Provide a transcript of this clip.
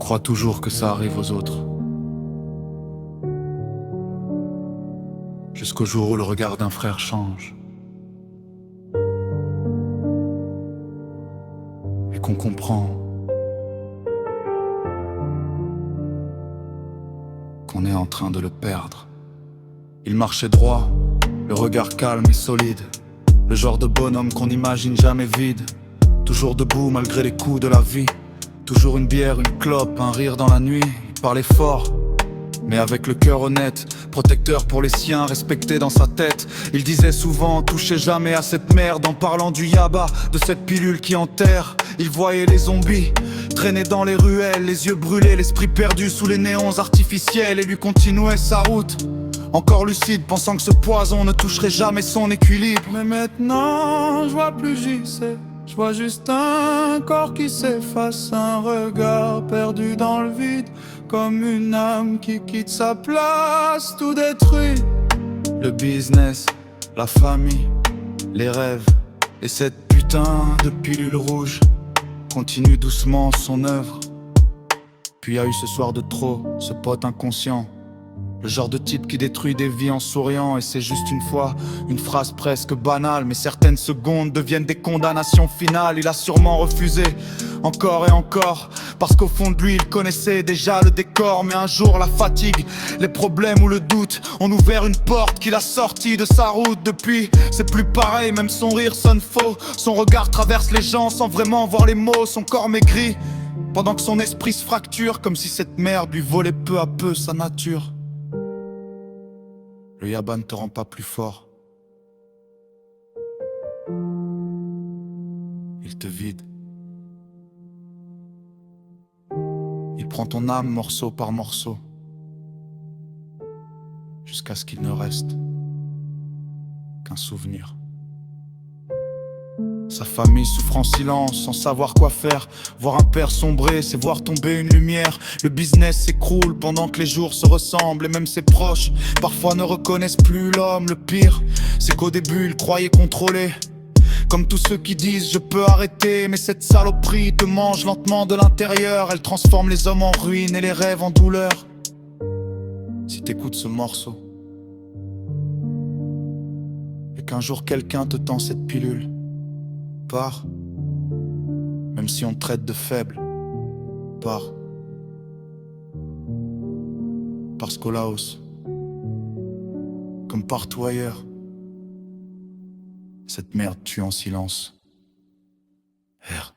crois toujours que ça arrive aux autres. Jusqu'au jour où le regard d'un frère change. Et qu'on comprend qu'on est en train de le perdre. Il marchait droit, le regard calme et solide. Le genre de bonhomme qu'on n'imagine jamais vide. Toujours debout malgré les coups de la vie. Toujours une bière, une clope, un rire dans la nuit. Il parlait fort, mais avec le cœur honnête. Protecteur pour les siens, respecté dans sa tête. Il disait souvent, touchez jamais à cette merde. En parlant du yaba, de cette pilule qui enterre. Il voyait les zombies traîner dans les ruelles, les yeux brûlés, l'esprit perdu sous les néons artificiels. Et lui continuait sa route, encore lucide, pensant que ce poison ne toucherait jamais son équilibre. Mais maintenant, je vois plus JC, je vois juste un corps qui s'efface, un regard perdu dans le vide, comme une âme qui quitte sa place, tout détruit. Le business, la famille, les rêves, et cette putain de pilule rouge continue doucement son œuvre. Puis y a eu ce soir de trop, ce pote inconscient. Le genre de type qui détruit des vies en souriant. Et c'est juste une fois, une phrase presque banale, mais certaines secondes deviennent des condamnations finales. Il a sûrement refusé, encore et encore, parce qu'au fond de lui il connaissait déjà le décor. Mais un jour la fatigue, les problèmes ou le doute ont ouvert une porte qu'il a sortie de sa route. Depuis c'est plus pareil, même son rire sonne faux. Son regard traverse les gens sans vraiment voir les mots. Son corps maigrit, pendant que son esprit se fracture, comme si cette merde lui volait peu à peu sa nature. Le yaba ne te rend pas plus fort. Il te vide. Il prend ton âme morceau par morceau, jusqu'à ce qu'il ne reste qu'un souvenir. Sa famille souffre en silence, sans savoir quoi faire. Voir un père sombrer, c'est voir tomber une lumière. Le business s'écroule pendant que les jours se ressemblent. Et même ses proches, parfois ne reconnaissent plus l'homme. Le pire, c'est qu'au début, il croyait contrôler. Comme tous ceux qui disent je peux arrêter. Mais cette saloperie te mange lentement de l'intérieur. Elle transforme les hommes en ruines et les rêves en douleur. Si t'écoutes ce morceau, et qu'un jour quelqu'un te tend cette pilule, pars, même si on te traite de faible, pars. Parce qu'au Laos, comme partout ailleurs, cette merde tue en silence. R.